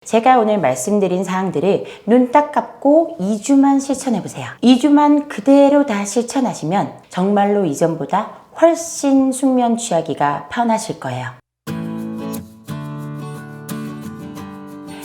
제가 오늘 말씀드린 사항들을 눈 딱 감고 2주만 실천해보세요. 2주만 그대로 다 실천하시면 정말로 이전보다 훨씬 숙면 취하기가 편하실 거예요.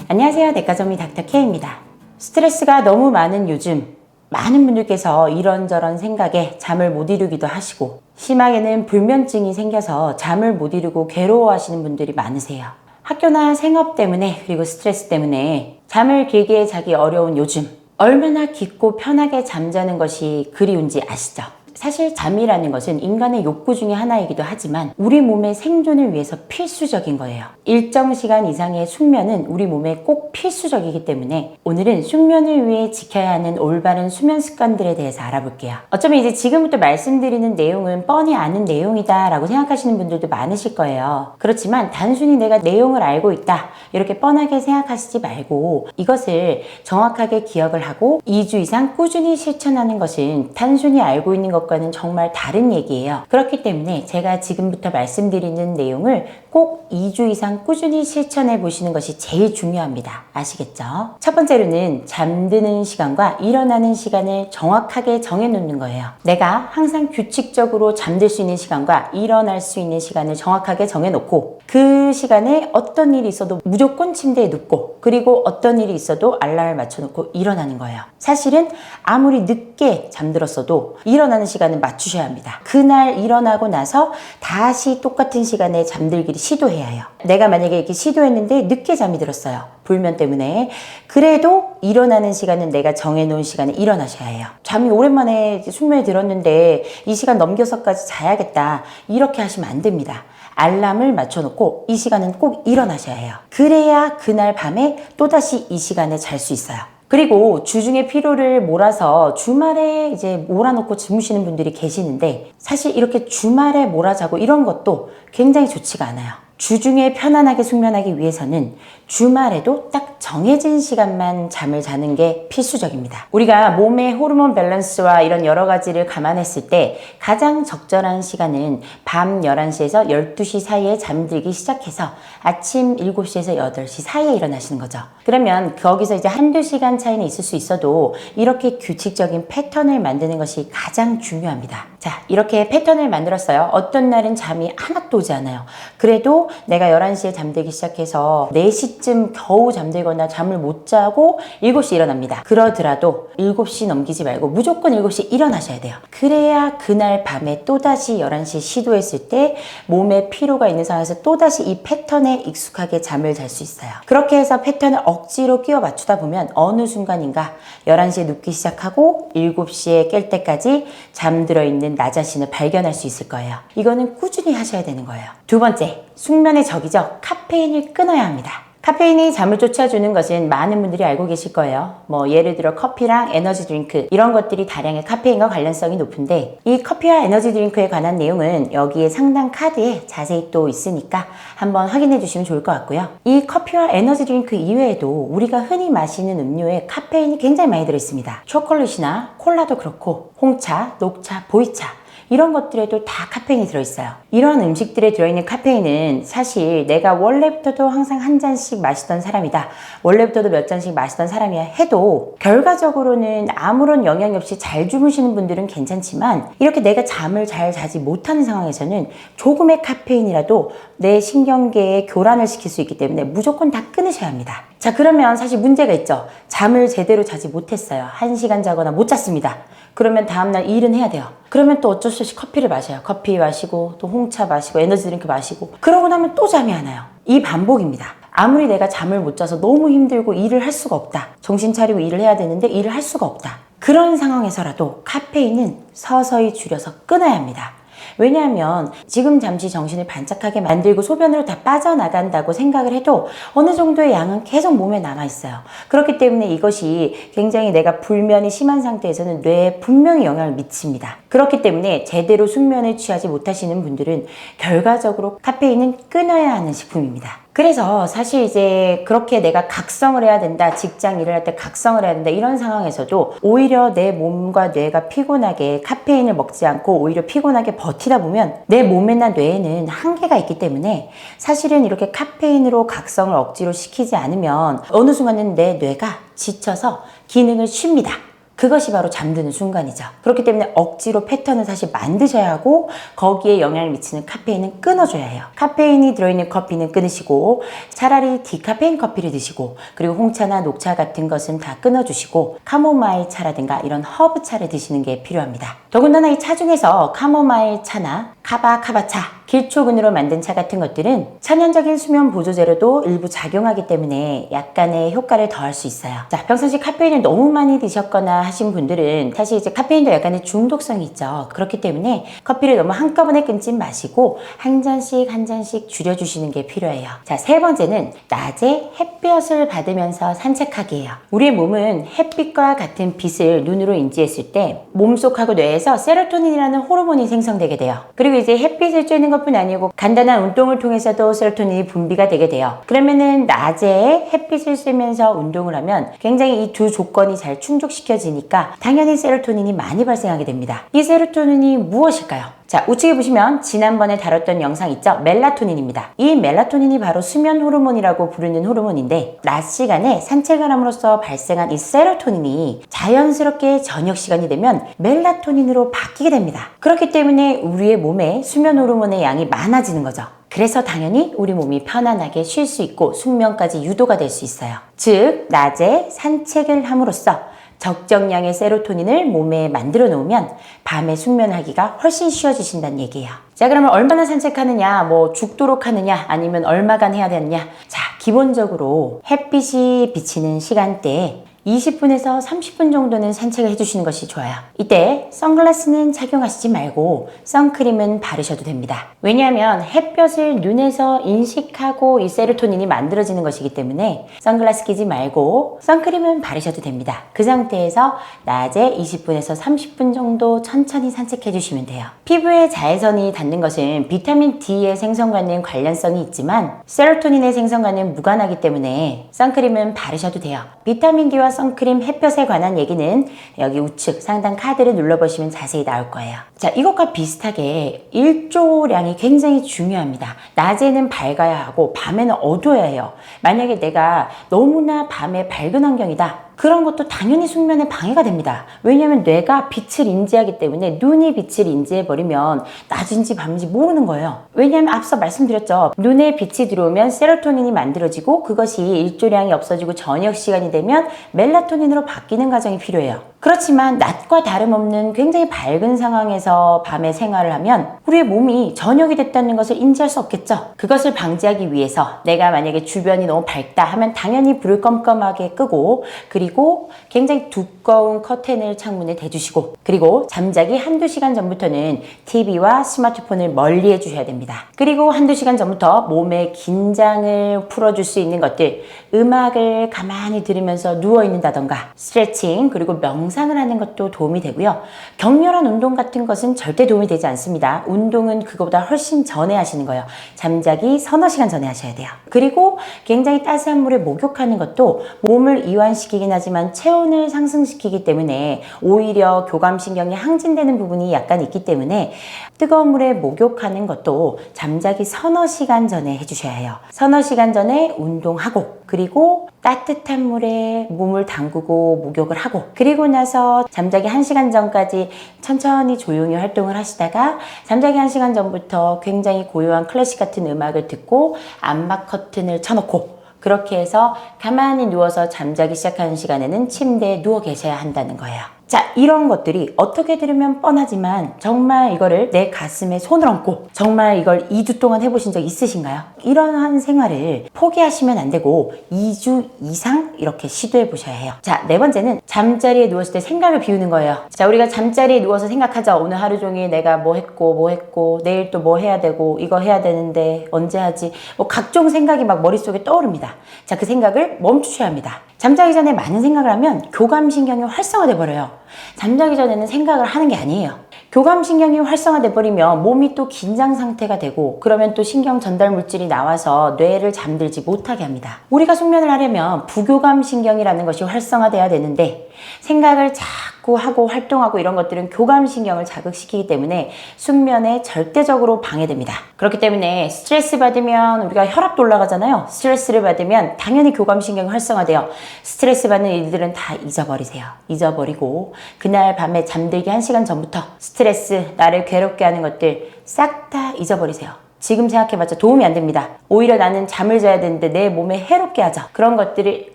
안녕하세요. 내과점이 닥터케이입니다. 스트레스가 너무 많은 요즘 많은 분들께서 이런저런 생각에 잠을 못 이루기도 하시고 심하게는 불면증이 생겨서 잠을 못 이루고 괴로워하시는 분들이 많으세요. 학교나 생업 때문에 그리고 스트레스 때문에 잠을 길게 자기 어려운 요즘 얼마나 깊고 편하게 잠자는 것이 그리운지 아시죠? 사실 잠이라는 것은 인간의 욕구 중에 하나이기도 하지만 우리 몸의 생존을 위해서 필수적인 거예요. 일정 시간 이상의 숙면은 우리 몸에 꼭 필수적이기 때문에 오늘은 숙면을 위해 지켜야 하는 올바른 수면 습관들에 대해서 알아볼게요. 어쩌면 이제 지금부터 말씀드리는 내용은 뻔히 아는 내용이다 라고 생각하시는 분들도 많으실 거예요. 그렇지만 단순히 내가 내용을 알고 있다 이렇게 뻔하게 생각하시지 말고 이것을 정확하게 기억을 하고 2주 이상 꾸준히 실천하는 것은 단순히 알고 있는 것과는 정말 다른 얘기예요. 그렇기 때문에 제가 지금부터 말씀드리는 내용을 꼭 2주 이상 꾸준히 실천해 보시는 것이 제일 중요합니다. 아시겠죠? 첫 번째로는 잠드는 시간과 일어나는 시간을 정확하게 정해 놓는 거예요. 내가 항상 규칙적으로 잠들 수 있는 시간과 일어날 수 있는 시간을 정확하게 정해 놓고 그 시간에 어떤 일이 있어도 무조건 침대에 눕고 그리고 어떤 일이 있어도 알람을 맞춰 놓고 일어나는 거예요. 사실은 아무리 늦게 잠들었어도 일어나는 시간은 맞추셔야 합니다. 그날 일어나고 나서 다시 똑같은 시간에 잠들기를 시도해야 해요. 내가 만약에 이렇게 시도했는데 늦게 잠이 들었어요. 불면 때문에. 그래도 일어나는 시간은 내가 정해놓은 시간에 일어나셔야 해요. 잠이 오랜만에 숙면에 들었는데 이 시간 넘겨서까지 자야겠다. 이렇게 하시면 안 됩니다. 알람을 맞춰놓고 이 시간은 꼭 일어나셔야 해요. 그래야 그날 밤에 또다시 이 시간에 잘 수 있어요. 그리고 주중에 피로를 몰아서 주말에 이제 몰아놓고 주무시는 분들이 계시는데 사실 이렇게 주말에 몰아자고 이런 것도 굉장히 좋지가 않아요. 주중에 편안하게 숙면하기 위해서는 주말에도 딱 정해진 시간만 잠을 자는 게 필수적입니다. 우리가 몸의 호르몬 밸런스와 이런 여러 가지를 감안했을 때 가장 적절한 시간은 밤 11시에서 12시 사이에 잠들기 시작해서 아침 7시에서 8시 사이에 일어나시는 거죠. 그러면 거기서 이제 한두 시간 차이는 있을 수 있어도 이렇게 규칙적인 패턴을 만드는 것이 가장 중요합니다. 자, 이렇게 패턴을 만들었어요. 어떤 날은 잠이 하나도 오지 않아요. 그래도 내가 11시에 잠들기 시작해서 4시쯤 겨우 잠들거나 잠을 못 자고 7시 일어납니다. 그러더라도 7시 넘기지 말고 무조건 7시 일어나셔야 돼요. 그래야 그날 밤에 또다시 11시에 시도했을 때 몸에 피로가 있는 상황에서 또다시 이 패턴에 익숙하게 잠을 잘 수 있어요. 그렇게 해서 패턴을 억지로 끼워 맞추다 보면 어느 순간인가 11시에 눕기 시작하고 7시에 깰 때까지 잠들어 있는 나 자신을 발견할 수 있을 거예요. 이거는 꾸준히 하셔야 되는 거예요. 두 번째, 숙면의 적이죠. 카페인을 끊어야 합니다. 카페인이 잠을 쫓아주는 것은 많은 분들이 알고 계실 거예요. 예를 들어 커피랑 에너지 드링크 이런 것들이 다량의 카페인과 관련성이 높은데 이 커피와 에너지 드링크에 관한 내용은 여기에 상단 카드에 자세히 또 있으니까 한번 확인해 주시면 좋을 것 같고요. 이 커피와 에너지 드링크 이외에도 우리가 흔히 마시는 음료에 카페인이 굉장히 많이 들어있습니다. 초콜릿이나 콜라도 그렇고 홍차, 녹차, 보이차 이런 것들에도 다 카페인이 들어있어요. 이런 음식들에 들어있는 카페인은 사실 내가 원래부터도 항상 한 잔씩 마시던 사람이다. 원래부터도 몇 잔씩 마시던 사람이야 해도 결과적으로는 아무런 영향이 없이 잘 주무시는 분들은 괜찮지만 이렇게 내가 잠을 잘 자지 못하는 상황에서는 조금의 카페인이라도 내 신경계에 교란을 시킬 수 있기 때문에 무조건 다 끊으셔야 합니다. 자, 그러면 사실 문제가 있죠. 잠을 제대로 자지 못했어요. 1시간 자거나 못 잤습니다. 그러면 다음날 일은 해야 돼요. 그러면 또 어쩔 수 없이 커피를 마셔요. 커피 마시고 또 홍차 마시고 에너지 드링크 마시고 그러고 나면 또 잠이 안 와요. 이 반복입니다. 아무리 내가 잠을 못 자서 너무 힘들고 일을 할 수가 없다. 정신 차리고 일을 해야 되는데 일을 할 수가 없다. 그런 상황에서라도 카페인은 서서히 줄여서 끊어야 합니다. 왜냐하면 지금 잠시 정신을 반짝하게 만들고 소변으로 다 빠져나간다고 생각을 해도 어느 정도의 양은 계속 몸에 남아있어요. 그렇기 때문에 이것이 굉장히 내가 불면이 심한 상태에서는 뇌에 분명히 영향을 미칩니다. 그렇기 때문에 제대로 숙면을 취하지 못하시는 분들은 결과적으로 카페인은 끊어야 하는 식품입니다. 그래서 사실 이제 그렇게 내가 각성을 해야 된다, 직장 일을 할 때 각성을 해야 된다, 이런 상황에서도 오히려 내 몸과 뇌가 피곤하게 카페인을 먹지 않고 오히려 피곤하게 버티다 보면 내 몸이나 뇌에는 한계가 있기 때문에 사실은 이렇게 카페인으로 각성을 억지로 시키지 않으면 어느 순간은 내 뇌가 지쳐서 기능을 쉽니다. 그것이 바로 잠드는 순간이죠. 그렇기 때문에 억지로 패턴을 사실 만드셔야 하고 거기에 영향을 미치는 카페인은 끊어줘야 해요. 카페인이 들어있는 커피는 끊으시고 차라리 디카페인 커피를 드시고 그리고 홍차나 녹차 같은 것은 다 끊어주시고 카모마일 차라든가 이런 허브 차를 드시는 게 필요합니다. 더군다나 이 차 중에서 카모마일 차나 카바차 길초근으로 만든 차 같은 것들은 천연적인 수면 보조제로도 일부 작용하기 때문에 약간의 효과를 더할 수 있어요. 자, 평상시 카페인을 너무 많이 드셨거나 하신 분들은 사실 이제 카페인도 약간의 중독성이 있죠. 그렇기 때문에 커피를 너무 한꺼번에 끊지 마시고 한 잔씩 줄여주시는 게 필요해요. 자, 세 번째는 낮에 햇볕을 받으면서 산책하기예요. 우리의 몸은 햇빛과 같은 빛을 눈으로 인지했을 때 몸속하고 뇌에서 세로토닌이라는 호르몬이 생성되게 돼요. 그리고 이제 햇빛을 쬐는 것뿐 아니고 간단한 운동을 통해서도 세로토닌이 분비가 되게 돼요. 그러면은 낮에 햇빛을 쐬면서 운동을 하면 굉장히 이 두 조건이 잘 충족시켜지니까 당연히 세로토닌이 많이 발생하게 됩니다. 이 세로토닌이 무엇일까요? 자, 우측에 보시면 지난번에 다뤘던 영상 있죠? 멜라토닌입니다. 이 멜라토닌이 바로 수면 호르몬이라고 부르는 호르몬인데 낮 시간에 산책을 함으로써 발생한 이 세로토닌이 자연스럽게 저녁 시간이 되면 멜라토닌으로 바뀌게 됩니다. 그렇기 때문에 우리의 몸에 수면 호르몬의 양이 많아지는 거죠. 그래서 당연히 우리 몸이 편안하게 쉴 수 있고 숙면까지 유도가 될 수 있어요. 즉, 낮에 산책을 함으로써 적정량의 세로토닌을 몸에 만들어 놓으면 밤에 숙면하기가 훨씬 쉬워지신다는 얘기예요. 자, 그러면 얼마나 산책하느냐, 뭐 죽도록 하느냐, 아니면 얼마간 해야 되느냐. 자, 기본적으로 햇빛이 비치는 시간대에 20분에서 30분 정도는 산책을 해주시는 것이 좋아요. 이때 선글라스는 착용하시지 말고 선크림은 바르셔도 됩니다. 왜냐하면 햇볕을 눈에서 인식하고 이 세로토닌이 만들어지는 것이기 때문에 선글라스 끼지 말고 선크림은 바르셔도 됩니다. 그 상태에서 낮에 20분에서 30분 정도 천천히 산책해 주시면 돼요. 피부에 자외선이 닿는 것은 비타민 D의 생성과는 관련성이 있지만 세로토닌의 생성과는 무관하기 때문에 선크림은 바르셔도 돼요. 비타민 D와 선크림, 햇볕에 관한 얘기는 여기 우측 상단 카드를 눌러보시면 자세히 나올 거예요. 자, 이것과 비슷하게 일조량이 굉장히 중요합니다. 낮에는 밝아야 하고 밤에는 어두워야 해요. 만약에 내가 너무나 밤에 밝은 환경이다. 그런 것도 당연히 숙면에 방해가 됩니다. 왜냐하면 뇌가 빛을 인지하기 때문에 눈이 빛을 인지해버리면 낮인지 밤인지 모르는 거예요. 왜냐하면 앞서 말씀드렸죠. 눈에 빛이 들어오면 세로토닌이 만들어지고 그것이 일조량이 없어지고 저녁 시간이 되면 멜라토닌으로 바뀌는 과정이 필요해요. 그렇지만 낮과 다름없는 굉장히 밝은 상황에서 밤에 생활을 하면 우리의 몸이 저녁이 됐다는 것을 인지할 수 없겠죠. 그것을 방지하기 위해서 내가 만약에 주변이 너무 밝다 하면 당연히 불을 껌껌하게 끄고 그리고 굉장히 두꺼운 커튼을 창문에 대주시고 그리고 잠자기 한두 시간 전부터는 TV와 스마트폰을 멀리 해주셔야 됩니다. 그리고 한두 시간 전부터 몸의 긴장을 풀어줄 수 있는 것들 음악을 가만히 들으면서 누워있는다던가 스트레칭 그리고 명상을 하는 것도 도움이 되고요. 격렬한 운동 같은 것은 절대 도움이 되지 않습니다. 운동은 그거보다 훨씬 전에 하시는 거예요. 잠자기 서너 시간 전에 하셔야 돼요. 그리고 굉장히 따스한 물에 목욕하는 것도 몸을 이완시키긴 하지만 체온을 상승시키기 때문에 오히려 교감신경이 항진되는 부분이 약간 있기 때문에 뜨거운 물에 목욕하는 것도 잠자기 서너 시간 전에 해주셔야 해요. 서너 시간 전에 운동하고 그리고 따뜻한 물에 몸을 담그고 목욕을 하고 그리고 나서 잠자기 1시간 전까지 천천히 조용히 활동을 하시다가 잠자기 1시간 전부터 굉장히 고요한 클래식 같은 음악을 듣고 암막 커튼을 쳐놓고 그렇게 해서 가만히 누워서 잠자기 시작하는 시간에는 침대에 누워 계셔야 한다는 거예요. 자, 이런 것들이 어떻게 들으면 뻔하지만 정말 이거를 내 가슴에 손을 얹고 정말 이걸 2주 동안 해보신 적 있으신가요? 이러한 생활을 포기하시면 안 되고 2주 이상 이렇게 시도해 보셔야 해요. 자, 네 번째는 잠자리에 누웠을 때 생각을 비우는 거예요. 자, 우리가 잠자리에 누워서 생각하죠. 오늘 하루 종일 내가 뭐 했고 내일 또 뭐 해야 되고 이거 해야 되는데 언제 하지 뭐 각종 생각이 막 머릿속에 떠오릅니다. 자, 그 생각을 멈추셔야 합니다. 잠자기 전에 많은 생각을 하면 교감신경이 활성화돼 버려요. 잠자기 전에는 생각을 하는 게 아니에요. 교감신경이 활성화돼 버리면 몸이 또 긴장 상태가 되고 그러면 또 신경 전달 물질이 나와서 뇌를 잠들지 못하게 합니다. 우리가 숙면을 하려면 부교감신경이라는 것이 활성화돼야 되는데 생각을 자꾸 하고 활동하고 이런 것들은 교감신경을 자극시키기 때문에 숙면에 절대적으로 방해됩니다. 그렇기 때문에 스트레스 받으면 우리가 혈압도 올라가잖아요. 스트레스를 받으면 당연히 교감신경이 활성화돼요. 스트레스 받는 일들은 다 잊어버리세요. 잊어버리고 그날 밤에 잠들기 1시간 전부터 스트레스, 나를 괴롭게 하는 것들 싹 다 잊어버리세요. 지금 생각해봤자 도움이 안 됩니다. 오히려 나는 잠을 자야 되는데 내 몸에 해롭게 하죠. 그런 것들을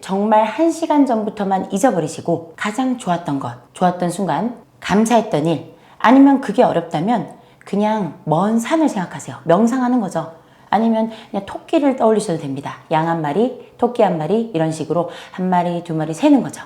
정말 1시간 전부터만 잊어버리시고 가장 좋았던 것, 좋았던 순간, 감사했던 일, 아니면 그게 어렵다면 그냥 먼 산을 생각하세요. 명상하는 거죠. 아니면 그냥 토끼를 떠올리셔도 됩니다. 양 1마리, 토끼 1마리 이런 식으로 1마리, 2마리 세는 거죠.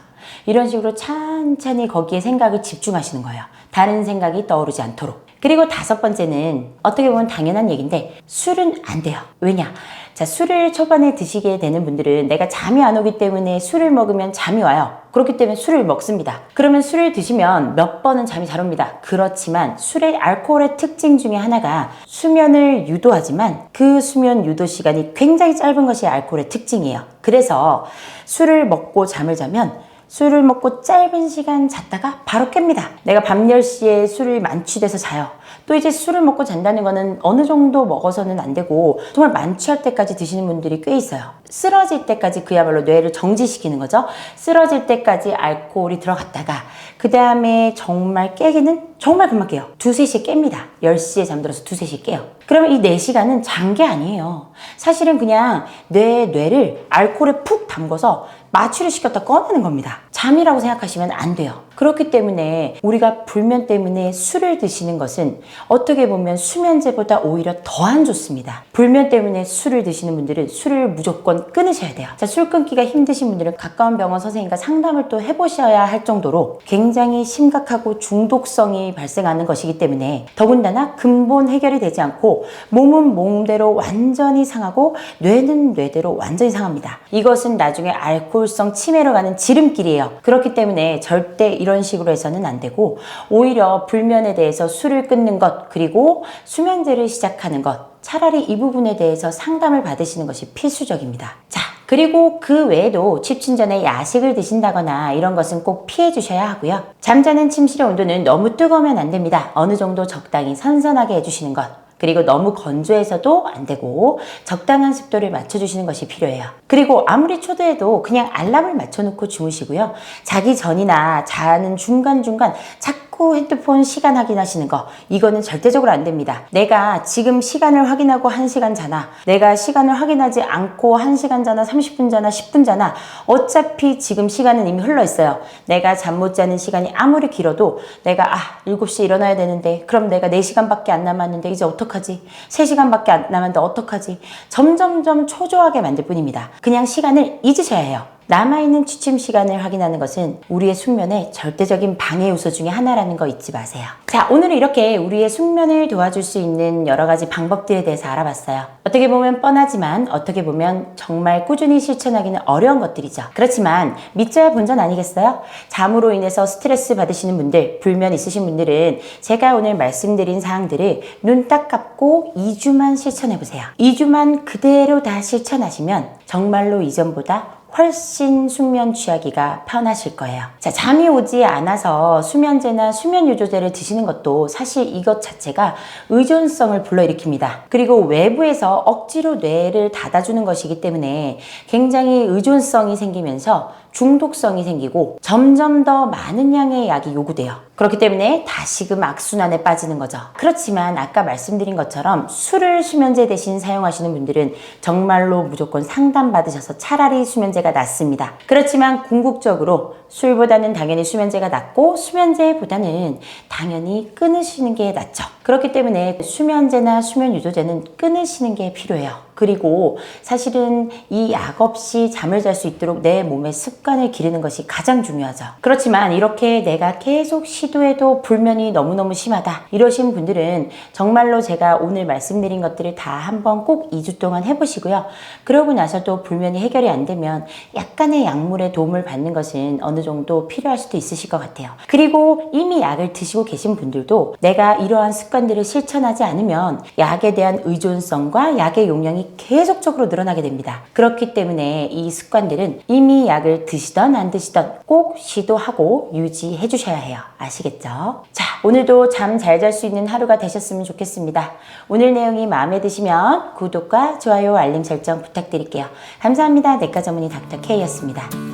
이런 식으로 찬찬히 거기에 생각을 집중하시는 거예요. 다른 생각이 떠오르지 않도록. 그리고 5번째는 어떻게 보면 당연한 얘기인데 술은 안 돼요. 왜냐? 자, 술을 초반에 드시게 되는 분들은 내가 잠이 안 오기 때문에 술을 먹으면 잠이 와요. 그렇기 때문에 술을 먹습니다. 그러면 술을 드시면 몇 번은 잠이 잘 옵니다. 그렇지만 술의 알코올의 특징 중에 하나가 수면을 유도하지만 그 수면 유도 시간이 굉장히 짧은 것이 알코올의 특징이에요. 그래서 술을 먹고 잠을 자면 술을 먹고 짧은 시간 잤다가 바로 깹니다. 내가 밤 10시에 술을 만취돼서 자요. 또 이제 술을 먹고 잔다는 거는 어느 정도 먹어서는 안 되고 정말 만취할 때까지 드시는 분들이 꽤 있어요. 쓰러질 때까지 그야말로 뇌를 정지시키는 거죠. 쓰러질 때까지 알코올이 들어갔다가 그 다음에 정말 깨기는 정말 금방 깨요. 2, 3시에 깹니다. 10시에 잠들어서 2, 3시에 깨요. 그러면 이 4시간은 잔 게 아니에요. 사실은 그냥 뇌를 알코올에 푹 담궈서 마취를 시켰다 꺼내는 겁니다. 잠이라고 생각하시면 안 돼요. 그렇기 때문에 우리가 불면 때문에 술을 드시는 것은 어떻게 보면 수면제보다 오히려 더 안 좋습니다. 불면 때문에 술을 드시는 분들은 술을 무조건 끊으셔야 돼요. 자, 술 끊기가 힘드신 분들은 가까운 병원 선생님과 상담을 또 해보셔야 할 정도로 굉장히 심각하고 중독성이 발생하는 것이기 때문에 더군다나 근본 해결이 되지 않고 몸은 몸대로 완전히 상하고 뇌는 뇌대로 완전히 상합니다. 이것은 나중에 알코올성 치매로 가는 지름길이에요. 그렇기 때문에 절대 이런 식으로 해서는 안 되고 오히려 불면에 대해서 술을 끊는 것 그리고 수면제를 시작하는 것 차라리 이 부분에 대해서 상담을 받으시는 것이 필수적입니다. 자, 그리고 그 외에도 취침 전에 야식을 드신다거나 이런 것은 꼭 피해 주셔야 하고요. 잠자는 침실의 온도는 너무 뜨거우면 안 됩니다. 어느 정도 적당히 선선하게 해주시는 것. 그리고 너무 건조해서도 안 되고 적당한 습도를 맞춰주시는 것이 필요해요. 그리고 아무리 초조해도 그냥 알람을 맞춰놓고 주무시고요. 자기 전이나 자는 중간중간 자꾸 핸드폰 시간 확인하시는 거 이거는 절대적으로 안 됩니다. 내가 지금 시간을 확인하고 1시간 자나 내가 시간을 확인하지 않고 1시간 자나 30분 자나 10분 자나 어차피 지금 시간은 이미 흘러 있어요. 내가 잠 못 자는 시간이 아무리 길어도 내가 7시에 일어나야 되는데 그럼 내가 4시간밖에 안 남았는데 이제 어떡하지? 3시간밖에 안 남았는데 어떡하지? 점점점 초조하게 만들 뿐입니다. 그냥 시간을 잊으셔야 해요. 남아있는 취침 시간을 확인하는 것은 우리의 숙면에 절대적인 방해 요소 중에 하나라는 거 잊지 마세요. 자, 오늘은 이렇게 우리의 숙면을 도와줄 수 있는 여러 가지 방법들에 대해서 알아봤어요. 어떻게 보면 뻔하지만 어떻게 보면 정말 꾸준히 실천하기는 어려운 것들이죠. 그렇지만 믿져야 본전 아니겠어요? 잠으로 인해서 스트레스 받으시는 분들, 불면 있으신 분들은 제가 오늘 말씀드린 사항들을 눈 딱 감고 2주만 실천해보세요. 2주만 그대로 다 실천하시면 정말로 이전보다 훨씬 숙면 취하기가 편하실 거예요. 자, 잠이 오지 않아서 수면제나 수면유도제를 드시는 것도 사실 이것 자체가 의존성을 불러일으킵니다. 그리고 외부에서 억지로 뇌를 닫아주는 것이기 때문에 굉장히 의존성이 생기면서 중독성이 생기고 점점 더 많은 양의 약이 요구돼요. 그렇기 때문에 다시금 악순환에 빠지는 거죠. 그렇지만 아까 말씀드린 것처럼 술을 수면제 대신 사용하시는 분들은 정말로 무조건 상담받으셔서 차라리 수면제가 낫습니다. 그렇지만 궁극적으로 술보다는 당연히 수면제가 낫고 수면제보다는 당연히 끊으시는 게 낫죠. 그렇기 때문에 수면제나 수면 유도제는 끊으시는 게 필요해요. 그리고 사실은 이 약 없이 잠을 잘 수 있도록 내 몸에 습관을 기르는 것이 가장 중요하죠. 그렇지만 이렇게 내가 계속 시도해도 불면이 너무너무 심하다 이러신 분들은 정말로 제가 오늘 말씀드린 것들을 다 한번 꼭 2주 동안 해보시고요. 그러고 나서도 불면이 해결이 안 되면 약간의 약물의 도움을 받는 것은 어느 정도 필요할 수도 있으실 것 같아요. 그리고 이미 약을 드시고 계신 분들도 내가 이러한 습관들을 실천하지 않으면 약에 대한 의존성과 약의 용량이 계속적으로 늘어나게 됩니다. 그렇기 때문에 이 습관들은 이미 약을 드시던 안 드시던 꼭 시도하고 유지해 주셔야 해요. 아시겠죠? 자, 오늘도 잠 잘 잘 수 있는 하루가 되셨으면 좋겠습니다. 오늘 내용이 마음에 드시면 구독과 좋아요, 알림 설정 부탁드릴게요. 감사합니다. 내과 전문의 닥터 K였습니다.